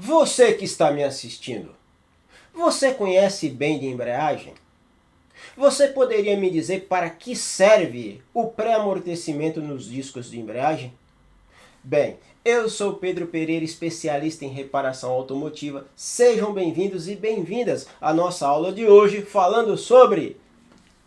Você que está me assistindo, você conhece bem de embreagem? Você poderia me dizer para que serve o pré-amortecimento nos discos de embreagem? Bem, eu sou Pedro Pereira, especialista em reparação automotiva. Sejam bem-vindos e bem-vindas à nossa aula de hoje, falando sobre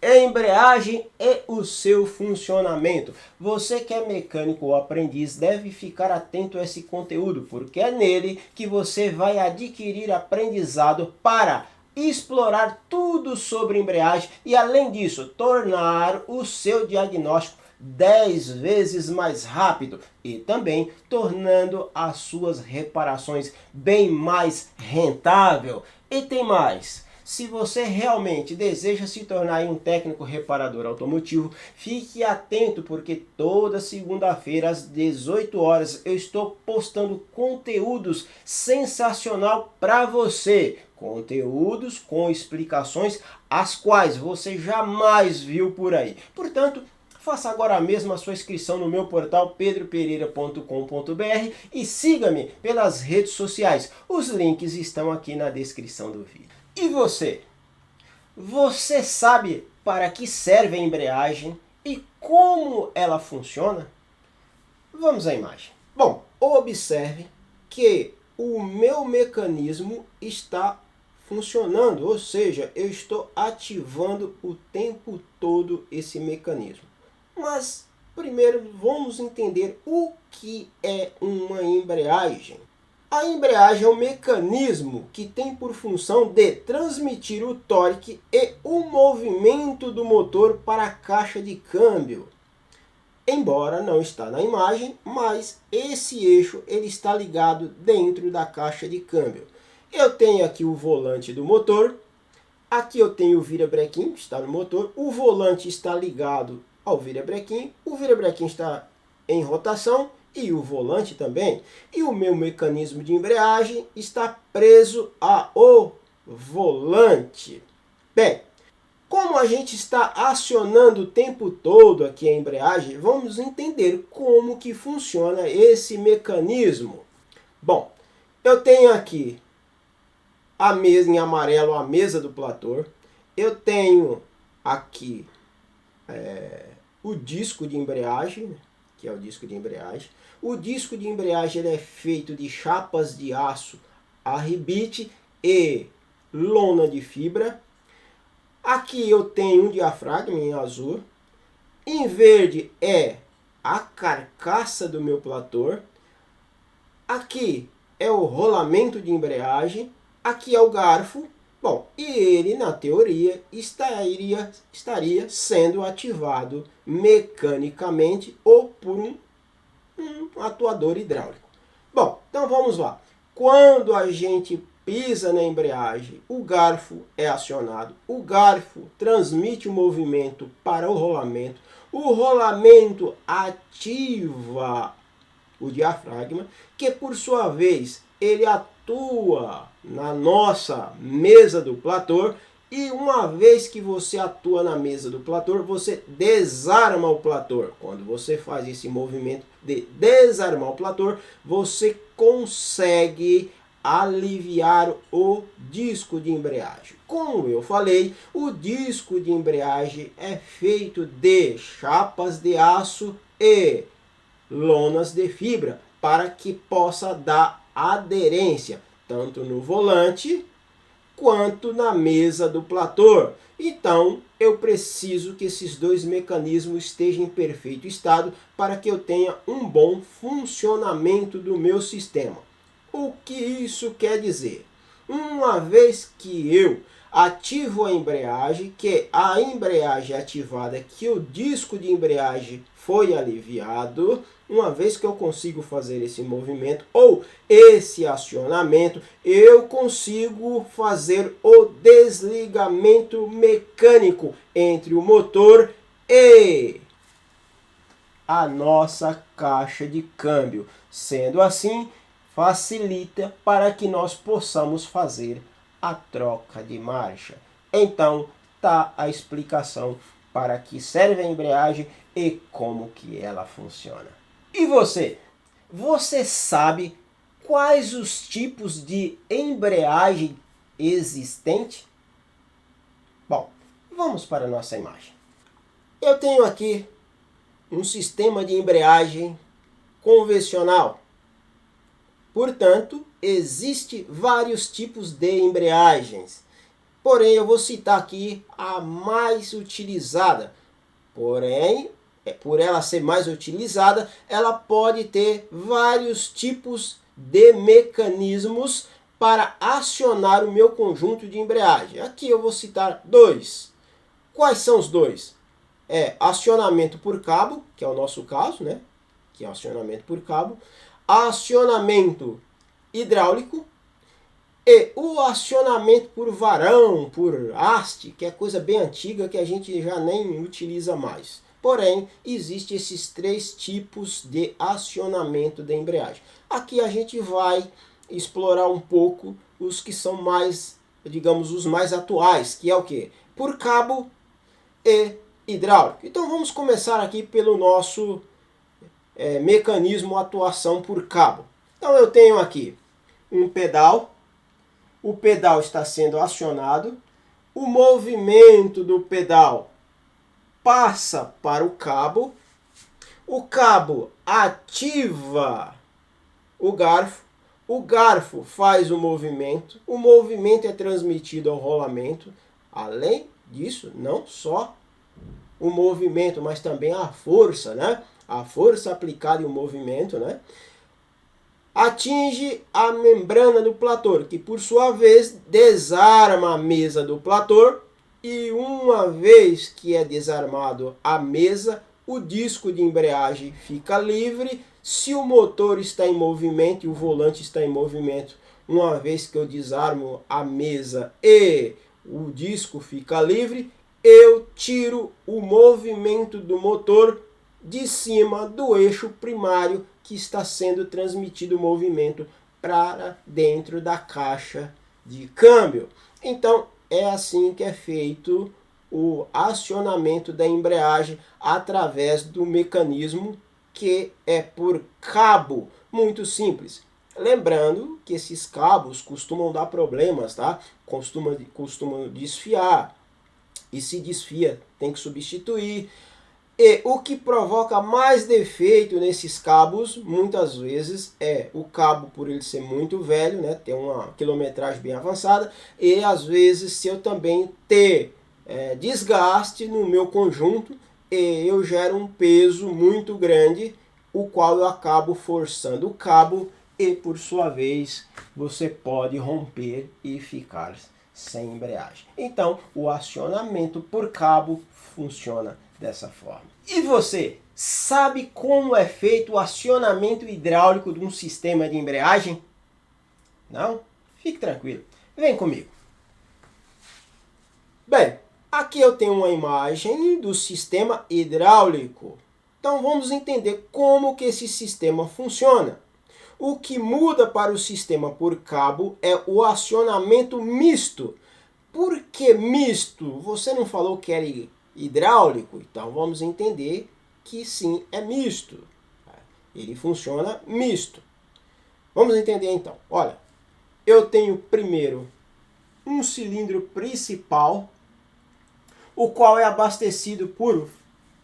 embreagem e o seu funcionamento. Você que é mecânico ou aprendiz deve ficar atento a esse conteúdo, porque é nele que você vai adquirir aprendizado para explorar tudo sobre embreagem e, além disso, tornar o seu diagnóstico 10 vezes mais rápido e também tornando as suas reparações bem mais rentável. E tem mais. Se você realmente deseja se tornar um técnico reparador automotivo, fique atento porque toda segunda-feira às 18 horas eu estou postando conteúdos sensacional para você. Conteúdos com explicações as quais você jamais viu por aí. Portanto, faça agora mesmo a sua inscrição no meu portal pedropereira.com.br e siga-me pelas redes sociais. Os links estão aqui na descrição do vídeo. E você? Você sabe para que serve a embreagem e como ela funciona? Vamos à imagem. Bom, observe que o meu mecanismo está funcionando, ou seja, eu estou ativando o tempo todo esse mecanismo. Mas primeiro vamos entender o que é uma embreagem. A embreagem é um mecanismo que tem por função de transmitir o torque e o movimento do motor para a caixa de câmbio. Embora não está na imagem, mas esse eixo ele está ligado dentro da caixa de câmbio. Eu tenho aqui o volante do motor, aqui eu tenho o virabrequim, que está no motor, o volante está ligado ao virabrequim, o virabrequim está em rotação, e o volante também, e o meu mecanismo de embreagem está preso ao volante. Bem, como a gente está acionando o tempo todo aqui a embreagem, vamos entender como que funciona esse mecanismo. Bom, eu tenho aqui a mesa em amarelo, a mesa do plator, eu tenho aqui o disco de embreagem, que é o disco de embreagem. O disco de embreagem ele é feito de chapas de aço arribite e lona de fibra. Aqui eu tenho um diafragma em azul. Em verde é a carcaça do meu plator. Aqui é o rolamento de embreagem. Aqui é o garfo. Bom, e ele, na teoria, estaria sendo ativado mecanicamente ou por um atuador hidráulico. Bom, então vamos lá. Quando a gente pisa na embreagem, o garfo é acionado. O garfo transmite o movimento para o rolamento ativa o diafragma, que por sua vez ele atua na nossa mesa do plator, e uma vez que você atua na mesa do plator, você desarma o plator. Quando você faz esse movimento de desarmar o plator, você consegue aliviar o disco de embreagem. Como eu falei, o disco de embreagem é feito de chapas de aço e lonas de fibra para que possa dar aderência tanto no volante quanto na mesa do plator. Então, eu preciso que esses dois mecanismos estejam em perfeito estado para que eu tenha um bom funcionamento do meu sistema. O que isso quer dizer? Uma vez que eu ativo a embreagem, que a embreagem é ativada, que o disco de embreagem foi aliviado, uma vez que eu consigo fazer esse movimento ou esse acionamento, eu consigo fazer o desligamento mecânico entre o motor e a nossa caixa de câmbio. Sendo assim, facilita para que nós possamos fazer a troca de marcha. Então, tá a explicação para que serve a embreagem e como que ela funciona. E você? Você sabe quais os tipos de embreagem existente? Bom, vamos para a nossa imagem. Eu tenho aqui um sistema de embreagem convencional. Portanto, existem vários tipos de embreagens. Porém, eu vou citar aqui a mais utilizada. Porém, por ela ser mais utilizada, ela pode ter vários tipos de mecanismos para acionar o meu conjunto de embreagem. Aqui eu vou citar dois. Quais são os dois? Acionamento por cabo, que é o nosso caso, né? Que é acionamento por cabo. Acionamento hidráulico e o acionamento por varão, por haste, que é coisa bem antiga que a gente já nem utiliza mais. Porém, existem esses três tipos de acionamento da embreagem. Aqui a gente vai explorar um pouco os que são mais, digamos, os mais atuais, que é o quê? Por cabo e hidráulico. Então vamos começar aqui pelo nosso mecanismo atuação por cabo. Então eu tenho aqui um pedal, o pedal está sendo acionado, o movimento do pedal passa para o cabo ativa o garfo faz o movimento é transmitido ao rolamento. Além disso, não só o movimento, mas também a força, né? A força aplicada em um movimento, né? Atinge a membrana do plator, que por sua vez desarma a mesa do plator, e uma vez que é desarmado a mesa, o disco de embreagem fica livre. Se o motor está em movimento e o volante está em movimento, uma vez que eu desarmo a mesa e o disco fica livre, eu tiro o movimento do motor de cima do eixo primário que está sendo transmitido o movimento para dentro da caixa de câmbio. Então, é assim que é feito o acionamento da embreagem através do mecanismo que é por cabo. Muito simples. Lembrando que esses cabos costumam dar problemas, tá? Costumam desfiar. E se desfia, tem que substituir. E o que provoca mais defeito nesses cabos, muitas vezes, é o cabo, por ele ser muito velho, né, ter uma quilometragem bem avançada, e às vezes se eu também ter desgaste no meu conjunto, e eu gero um peso muito grande, o qual eu acabo forçando o cabo, e por sua vez você pode romper e ficar sem embreagem. Então, o acionamento por cabo funciona dessa forma. E você, sabe como é feito o acionamento hidráulico de um sistema de embreagem? Não? Fique tranquilo. Vem comigo. Bem, aqui eu tenho uma imagem do sistema hidráulico. Então vamos entender como que esse sistema funciona. O que muda para o sistema por cabo é o acionamento misto. Por que misto? Você não falou que era hidráulico? Então vamos entender que sim, é misto. Ele funciona misto. Vamos entender então. Olha, eu tenho primeiro um cilindro principal, o qual é abastecido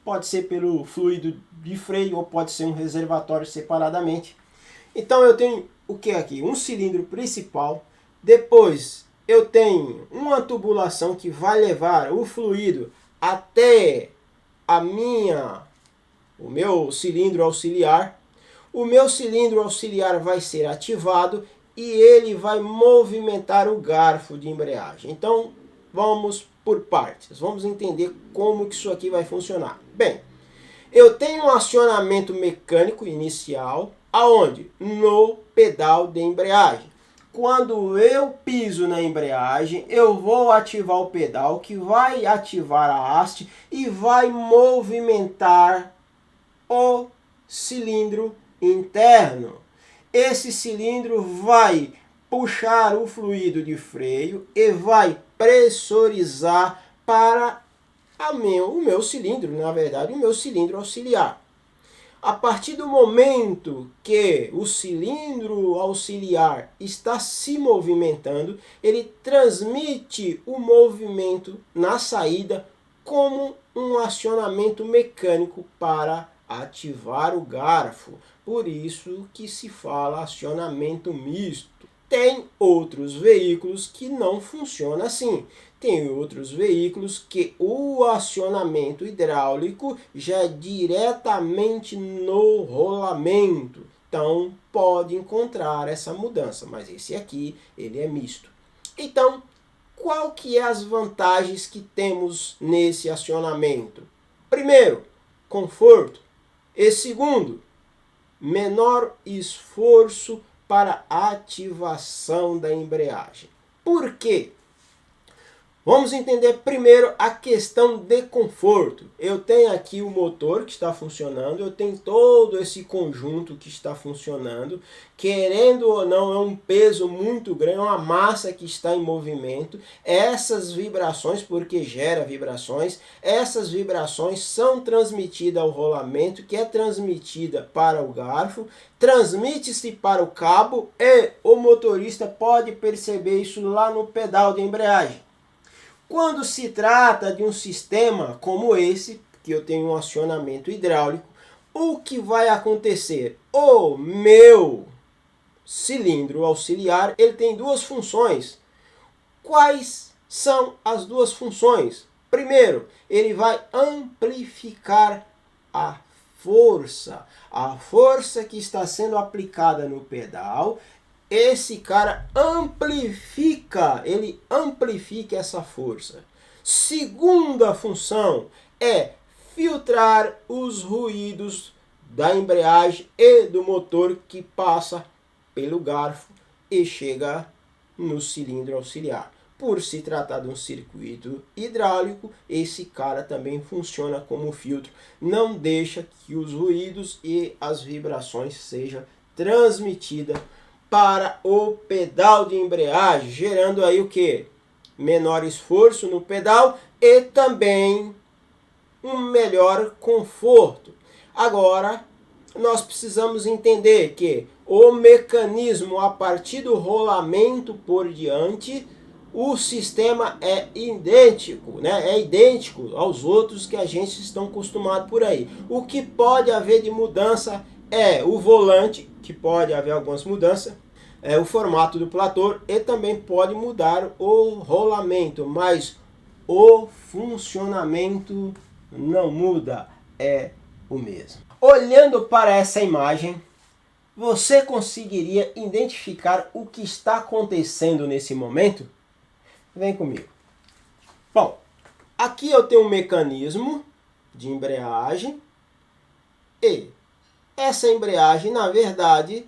pode ser pelo fluido de freio ou pode ser um reservatório separadamente. Então eu tenho o que aqui? Um cilindro principal. Depois eu tenho uma tubulação que vai levar o fluido até o meu cilindro auxiliar. O meu cilindro auxiliar vai ser ativado e ele vai movimentar o garfo de embreagem. Então vamos por partes. Vamos entender como que isso aqui vai funcionar. Bem, eu tenho um acionamento mecânico inicial, aonde? No pedal de embreagem. Quando eu piso na embreagem, eu vou ativar o pedal, que vai ativar a haste e vai movimentar o cilindro interno. Esse cilindro vai puxar o fluido de freio e vai pressurizar para o meu cilindro, na verdade, o meu cilindro auxiliar. A partir do momento que o cilindro auxiliar está se movimentando, ele transmite o movimento na saída como um acionamento mecânico para ativar o garfo. Por isso que se fala acionamento misto. Tem outros veículos que não funcionam assim. Tem outros veículos que o acionamento hidráulico já é diretamente no rolamento. Então, pode encontrar essa mudança, mas esse aqui, ele é misto. Então, qual que é as vantagens que temos nesse acionamento? Primeiro, conforto. E segundo, menor esforço para ativação da embreagem. Por quê? Vamos entender primeiro a questão de conforto. Eu tenho aqui o motor que está funcionando, eu tenho todo esse conjunto que está funcionando. Querendo ou não, é um peso muito grande, é uma massa que está em movimento. Essas vibrações, porque gera vibrações, essas vibrações são transmitidas ao rolamento, que é transmitida para o garfo, transmite-se para o cabo e o motorista pode perceber isso lá no pedal de embreagem. Quando se trata de um sistema como esse, que eu tenho um acionamento hidráulico, o que vai acontecer? O meu cilindro auxiliar, ele tem duas funções. Quais são as duas funções? Primeiro, ele vai amplificar a força que está sendo aplicada no pedal. Esse cara ele amplifica essa força. Segunda função é filtrar os ruídos da embreagem e do motor que passa pelo garfo e chega no cilindro auxiliar. Por se tratar de um circuito hidráulico, esse cara também funciona como filtro. Não deixa que os ruídos e as vibrações sejam transmitidas para o pedal de embreagem, gerando aí o que? Menor esforço no pedal e também um melhor conforto. Agora, nós precisamos entender que o mecanismo, a partir do rolamento por diante, o sistema é idêntico, né? É idêntico aos outros que a gente está acostumado por aí. O que pode haver de mudança é o volante, que pode haver algumas mudanças, o formato do platô e também pode mudar o rolamento, mas o funcionamento não muda, é o mesmo. Olhando para essa imagem, você conseguiria identificar o que está acontecendo nesse momento? Vem comigo. Bom, aqui eu tenho um mecanismo de embreagem e essa embreagem, na verdade,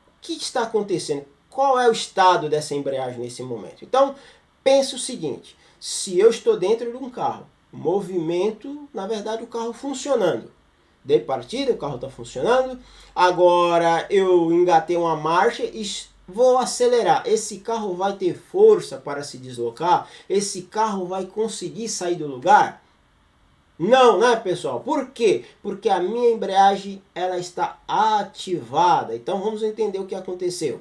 o que está acontecendo? Qual é o estado dessa embreagem nesse momento? Então, pense o seguinte, se eu estou dentro de um carro, movimento, na verdade, o carro funcionando. Dei partida, o carro está funcionando, agora eu engatei uma marcha e vou acelerar. Esse carro vai ter força para se deslocar? Esse carro vai conseguir sair do lugar? Não, né, pessoal? Por quê? Porque a minha embreagem ela está ativada. Então vamos entender o que aconteceu.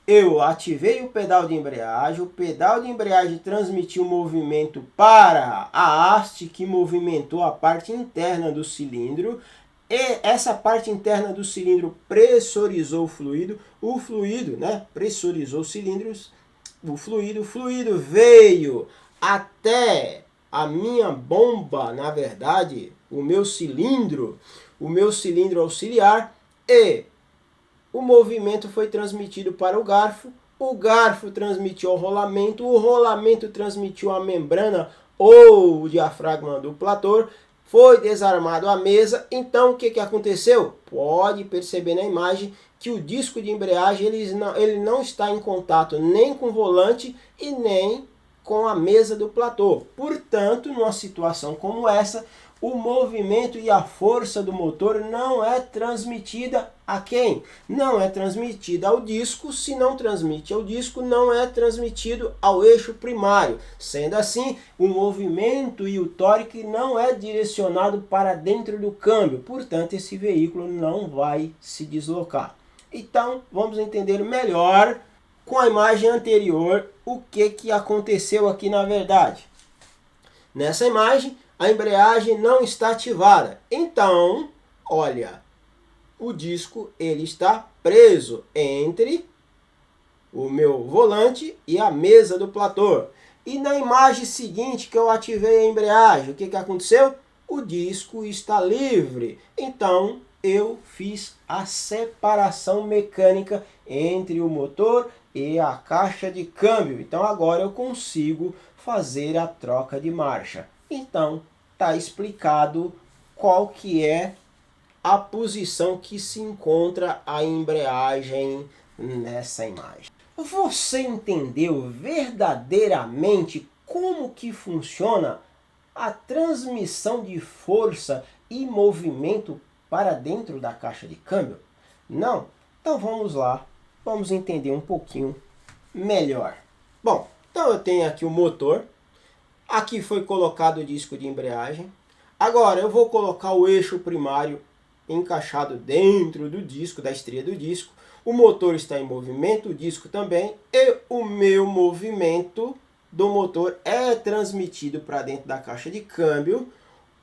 Eu ativei o pedal de embreagem transmitiu movimento para a haste que movimentou a parte interna do cilindro. E essa parte interna do cilindro pressurizou o fluido, né, pressurizou os cilindros, o fluido veio até a minha bomba, na verdade, o meu cilindro auxiliar e o movimento foi transmitido para o garfo transmitiu ao rolamento, o rolamento transmitiu a membrana ou o diafragma do platô, foi desarmado a mesa. Então o que aconteceu? Pode perceber na imagem que o disco de embreagem ele não está em contato nem com o volante e nem com a mesa do platô. Portanto, numa situação como essa, o movimento e a força do motor não é transmitida a quem? Não é transmitida ao disco. Se não transmite ao disco, não é transmitido ao eixo primário. Sendo assim, o movimento e o torque não é direcionado para dentro do câmbio. Portanto, esse veículo não vai se deslocar. Então, vamos entender melhor com a imagem anterior o que aconteceu aqui na verdade. Nessa imagem, a embreagem não está ativada. Então, olha, o disco ele está preso entre o meu volante e a mesa do platô. E na imagem seguinte que eu ativei a embreagem, o que aconteceu? O disco está livre. Então, eu fiz a separação mecânica entre o motor e a caixa de câmbio. Então, agora eu consigo fazer a troca de marcha. Então, está explicado qual que é a posição que se encontra a embreagem nessa imagem. Você entendeu verdadeiramente como que funciona a transmissão de força e movimento para dentro da caixa de câmbio? Não? Então vamos lá, vamos entender um pouquinho melhor. Bom, então eu tenho aqui o motor, aqui foi colocado o disco de embreagem. Agora eu vou colocar o eixo primário encaixado dentro do disco, da estria do disco. O motor está em movimento, o disco também, e o meu movimento do motor é transmitido para dentro da caixa de câmbio,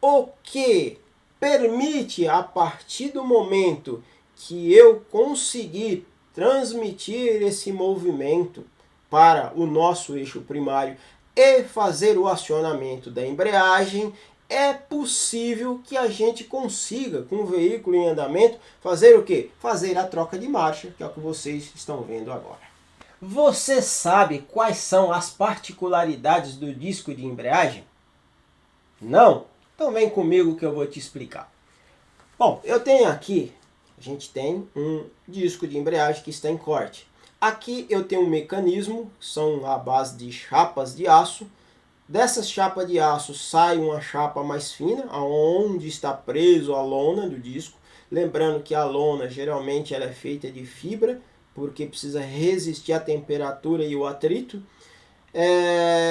o que permite, a partir do momento que eu conseguir transmitir esse movimento para o nosso eixo primário e fazer o acionamento da embreagem, é possível que a gente consiga, com o veículo em andamento, fazer o quê? Fazer a troca de marcha, que é o que vocês estão vendo agora. Você sabe quais são as particularidades do disco de embreagem? Não? Então vem comigo que eu vou te explicar. Bom, eu tenho aqui, a gente tem um disco de embreagem que está em corte. Aqui eu tenho um mecanismo, são a base de chapas de aço. Dessas chapas de aço sai uma chapa mais fina, aonde está preso a lona do disco. Lembrando que a lona geralmente ela é feita de fibra, porque precisa resistir à temperatura e o atrito.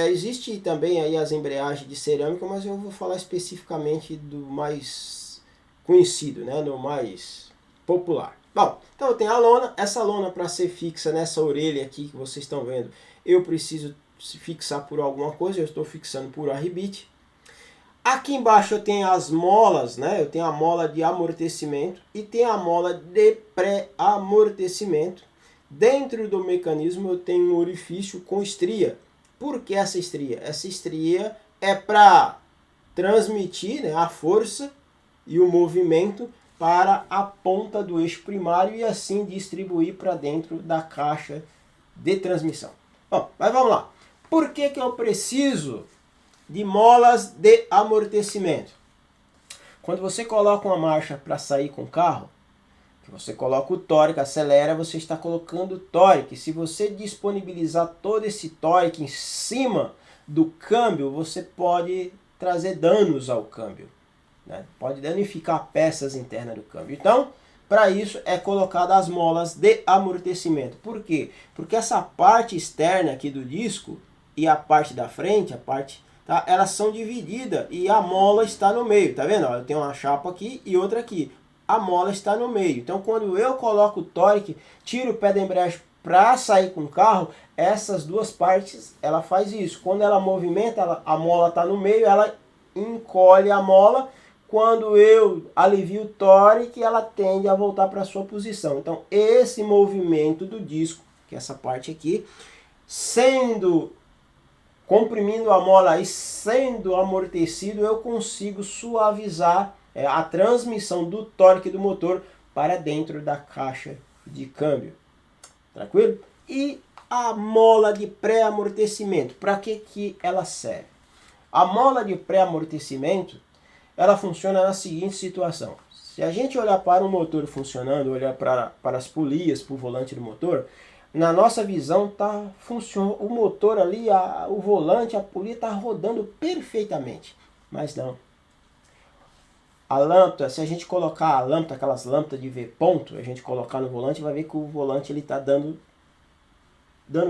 Existe também aí as embreagens de cerâmica, mas eu vou falar especificamente do mais conhecido, né, do mais popular. Bom, então eu tenho a lona. Essa lona, para ser fixa nessa orelha aqui que vocês estão vendo, eu preciso se fixar por alguma coisa, eu estou fixando por arribite. Aqui embaixo eu tenho as molas, né? Eu tenho a mola de amortecimento e tenho a mola de pré-amortecimento. Dentro do mecanismo eu tenho um orifício com estria. Por que essa estria? Essa estria é para transmitir, né, a força e o movimento para a ponta do eixo primário e assim distribuir para dentro da caixa de transmissão. Bom, mas vamos lá. Por que eu preciso de molas de amortecimento? Quando você coloca uma marcha para sair com o carro, que você coloca o tórico, acelera, você está colocando tórico. Se você disponibilizar todo esse tórico em cima do câmbio, você pode trazer danos ao câmbio, né? Pode danificar peças internas do câmbio. Então, para isso é colocada as molas de amortecimento. Por quê? Porque essa parte externa aqui do disco e a parte da frente, tá, elas são divididas e a mola está no meio, tá vendo? Eu tenho uma chapa aqui e outra aqui. A mola está no meio. Então, quando eu coloco o tórico, tiro o pé da embreagem para sair com o carro, essas duas partes, ela faz isso. Quando ela movimenta, a mola está no meio, ela encolhe a mola. Quando eu alivio o tórico, ela tende a voltar para a sua posição. Então, esse movimento do disco, que é essa parte aqui, comprimindo a mola e sendo amortecido, eu consigo suavizar a transmissão do tórico do motor para dentro da caixa de câmbio. Tranquilo? E a mola de pré-amortecimento, para que ela serve? A mola de pré-amortecimento, ela funciona na seguinte situação. Se a gente olhar para o motor funcionando, olhar para as polias, para o volante do motor, na nossa visão funciona o motor ali, o volante, a polia está rodando perfeitamente. Mas não. A lâmpada, se a gente colocar a lâmpada, aquelas lâmpadas de V ponto, a gente colocar no volante, vai ver que o volante ele está dando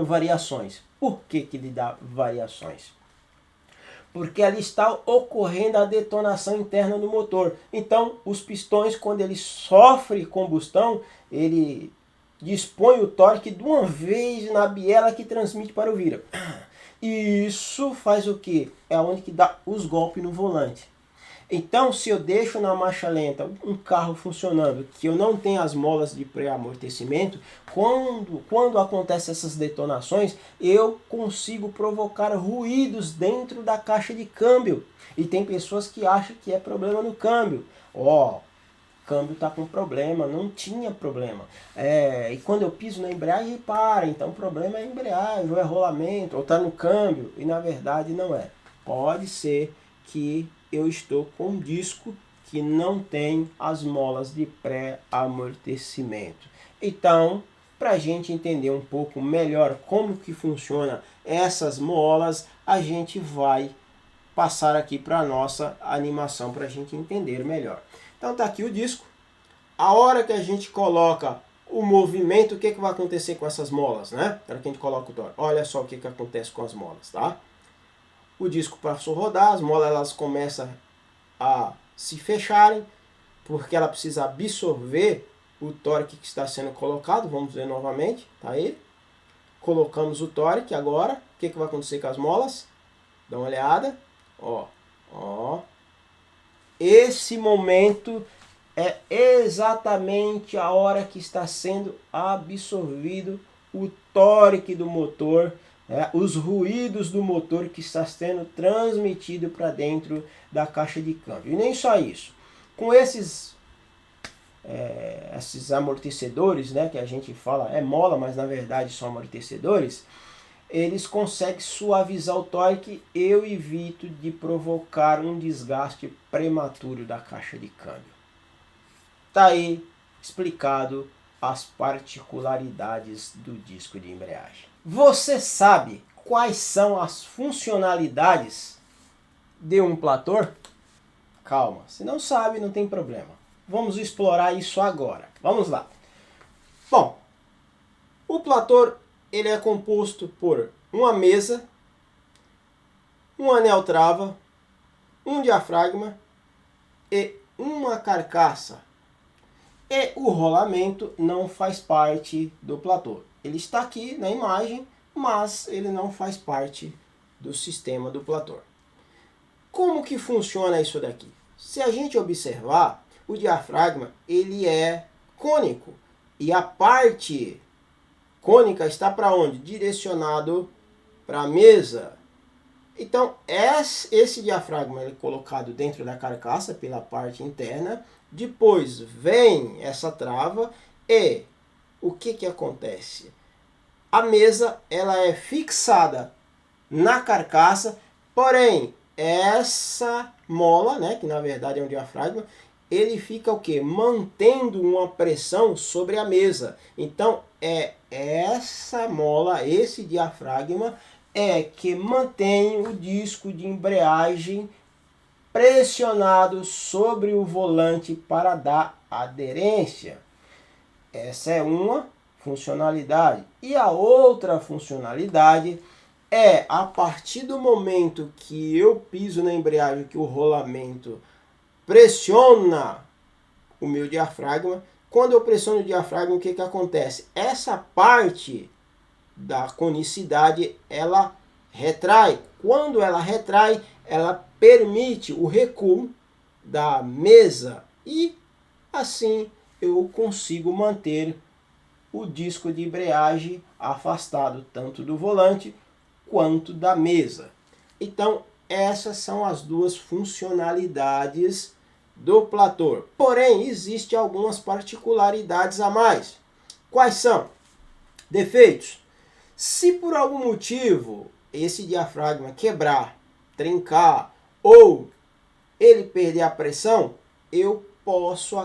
variações. Por que que ele dá variações? Porque ali está ocorrendo a detonação interna do motor. Então, os pistões, quando ele sofre combustão, ele dispõe o torque de uma vez na biela que transmite para o vira. E isso faz o quê? É onde que dá os golpes no volante. Então, se eu deixo na marcha lenta um carro funcionando, que eu não tenho as molas de pré-amortecimento, quando acontecem essas detonações, eu consigo provocar ruídos dentro da caixa de câmbio. E tem pessoas que acham que é problema no câmbio. Ó, câmbio está com problema, não tinha problema. E quando eu piso na embreagem, para. Então o problema é a embreagem, ou é rolamento, ou está no câmbio. E na verdade não é. Pode ser que eu estou com um disco que não tem as molas de pré-amortecimento. Então, para a gente entender um pouco melhor como que funciona essas molas, a gente vai passar aqui para a nossa animação para a gente entender melhor. Então está aqui o disco. A hora que a gente coloca o movimento, o que vai acontecer com essas molas, né? Na hora que a gente coloca o torque. Olha só o que acontece com as molas, tá? O disco passou a rodar, as molas elas começam a se fecharem, porque ela precisa absorver o torque que está sendo colocado. Vamos ver novamente, tá aí. Colocamos o torque agora. O que vai acontecer com as molas? Dá uma olhada. Ó. Esse momento é exatamente a hora que está sendo absorvido o torque do motor, os ruídos do motor que está sendo transmitido para dentro da caixa de câmbio. E nem só isso. Com esses amortecedores, né, que a gente fala é mola, mas na verdade são amortecedores, eles conseguem suavizar o torque. Eu evito de provocar um desgaste prematuro da caixa de câmbio. Tá aí explicado as particularidades do disco de embreagem. Você sabe quais são as funcionalidades de um plator? Calma, se não sabe, não tem problema. Vamos explorar isso agora. Vamos lá. Bom, o plator ele é composto por uma mesa, um anel trava, um diafragma e uma carcaça. E o rolamento não faz parte do plator. Ele está aqui na imagem, mas ele não faz parte do sistema do plator. Como que funciona isso daqui? Se a gente observar, o diafragma ele é cônico e a parte cônica está para onde? Direcionado para a mesa. Então, esse diafragma é colocado dentro da carcaça pela parte interna. Depois vem essa trava e o que acontece? A mesa ela é fixada na carcaça, porém essa mola, né, que na verdade é um diafragma, ele fica o quê? Mantendo uma pressão sobre a mesa. Então é essa mola, esse diafragma que mantém o disco de embreagem pressionado sobre o volante para dar aderência. Essa é uma funcionalidade. E a outra funcionalidade é a partir do momento que eu piso na embreagem, que o rolamento pressiona o meu diafragma. Quando eu pressiono o diafragma, o que acontece? Essa parte da conicidade ela retrai. Quando ela retrai, ela permite o recuo da mesa e assim eu consigo manter o disco de embreagem afastado tanto do volante quanto da mesa. Então essas são as duas funcionalidades do plator. Porém, existem algumas particularidades a mais. Quais são? Defeitos. Se por algum motivo esse diafragma quebrar, trincar ou ele perder a pressão, eu posso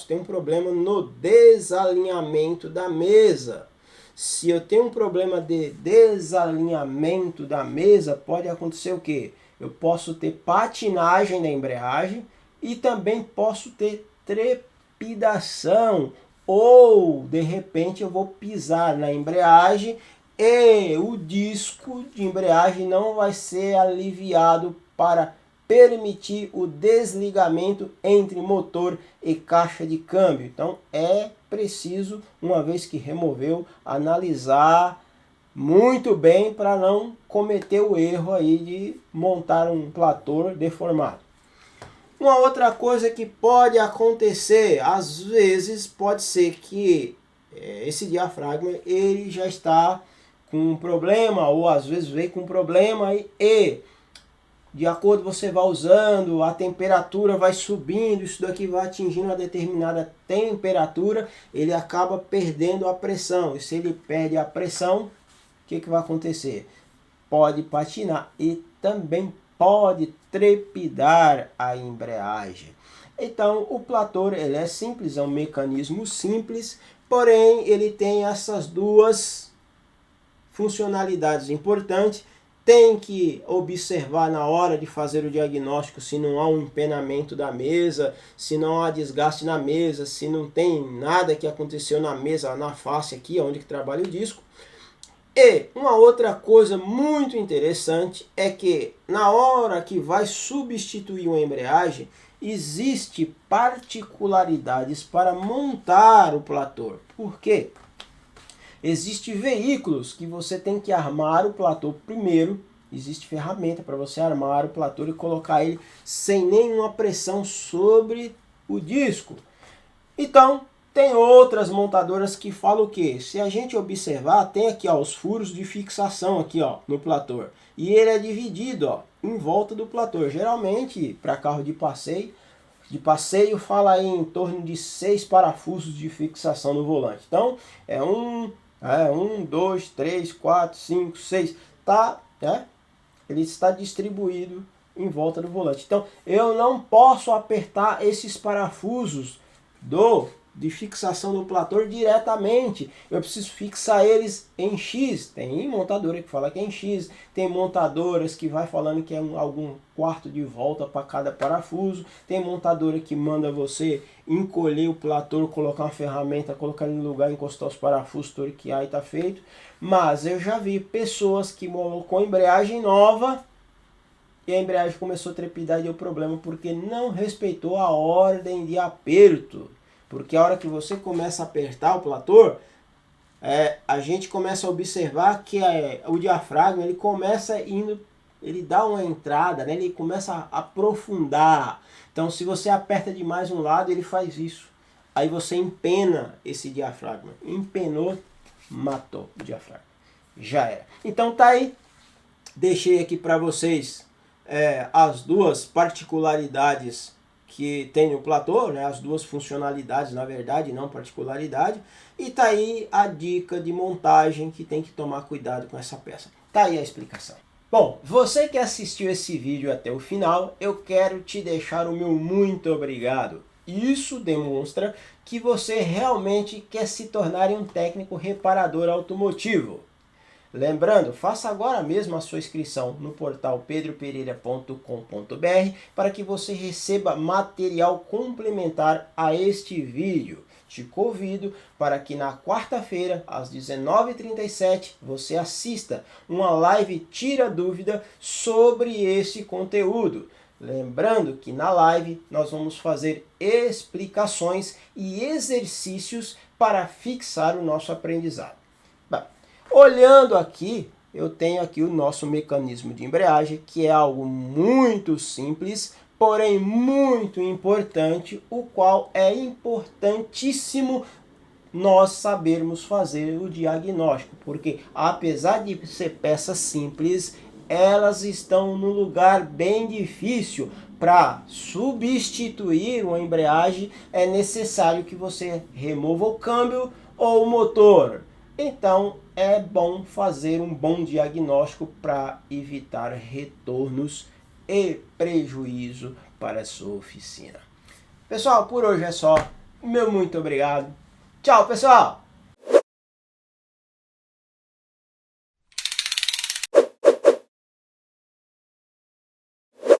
ter um problema no desalinhamento da mesa. Se eu tenho um problema de desalinhamento da mesa, pode acontecer o quê? Eu posso ter patinagem da embreagem e também posso ter trepidação, ou de repente eu vou pisar na embreagem e o disco de embreagem não vai ser aliviado para permitir o desligamento entre motor e caixa de câmbio. Então é preciso, uma vez que removeu, analisar muito bem para não cometer o erro aí de montar um platô deformado. Uma outra coisa que pode acontecer, às vezes pode ser que esse diafragma ele já está com um problema, ou às vezes veio com um problema e de acordo com você vai usando, a temperatura vai subindo, isso daqui vai atingindo uma determinada temperatura, ele acaba perdendo a pressão. E se ele perde a pressão, o que vai acontecer? Pode patinar e também pode trepidar a embreagem. Então o platô ele é simples, é um mecanismo simples, porém ele tem essas duas funcionalidades importantes. Tem que observar na hora de fazer o diagnóstico se não há um empenamento da mesa, se não há desgaste na mesa, se não tem nada que aconteceu na mesa, na face aqui, onde que trabalha o disco. E uma outra coisa muito interessante é que na hora que vai substituir uma embreagem, existe particularidades para montar o platô. Por quê? Existem veículos que você tem que armar o platô primeiro. Existe ferramenta para você armar o platô e colocar ele sem nenhuma pressão sobre o disco. Então, tem outras montadoras que falam o quê? Se a gente observar, tem aqui ó, os furos de fixação aqui ó, no platô. E ele é dividido ó, em volta do platô. Geralmente, para carro de passeio fala aí em torno de 6 parafusos de fixação no volante. Então, é 1, 2, 3, 4, 5, 6. Tá, né? Ele está distribuído em volta do volante. Então, eu não posso apertar esses parafusos de fixação do platô diretamente. Eu preciso fixar eles em X. Tem montadora que fala que é em X. Tem montadoras que vai falando que é algum quarto de volta para cada parafuso. Tem montadora que manda você encolher o platô, colocar uma ferramenta, colocar ele no lugar, encostar os parafusos, torquear e tá feito. Mas eu já vi pessoas que colocou embreagem nova e a embreagem começou a trepidar e deu problema porque não respeitou a ordem de aperto. Porque a hora que você começa a apertar o platô, a gente começa a observar que o diafragma ele começa indo, ele dá uma entrada, né? Ele começa a aprofundar. Então se você aperta demais um lado, ele faz isso. Aí você empena esse diafragma. Empenou, matou o diafragma. Já era. Então tá aí. Deixei aqui para vocês as duas particularidades que tem no platô, né? As duas funcionalidades, na verdade, não particularidade. E tá aí a dica de montagem que tem que tomar cuidado com essa peça. Tá aí a explicação. Bom, você que assistiu esse vídeo até o final, eu quero te deixar o meu muito obrigado. Isso demonstra que você realmente quer se tornar um técnico reparador automotivo. Lembrando, faça agora mesmo a sua inscrição no portal pedropereira.com.br para que você receba material complementar a este vídeo. Te convido para que na quarta-feira, às 19h37, você assista uma live Tira Dúvida sobre esse conteúdo. Lembrando que na live nós vamos fazer explicações e exercícios para fixar o nosso aprendizado. Olhando aqui, eu tenho aqui o nosso mecanismo de embreagem, que é algo muito simples, porém muito importante, o qual é importantíssimo nós sabermos fazer o diagnóstico, porque apesar de ser peças simples, elas estão num lugar bem difícil. Para substituir uma embreagem, é necessário que você remova o câmbio ou o motor. Então, é bom fazer um bom diagnóstico para evitar retornos e prejuízo para a sua oficina. Pessoal, por hoje é só. Meu muito obrigado. Tchau, pessoal!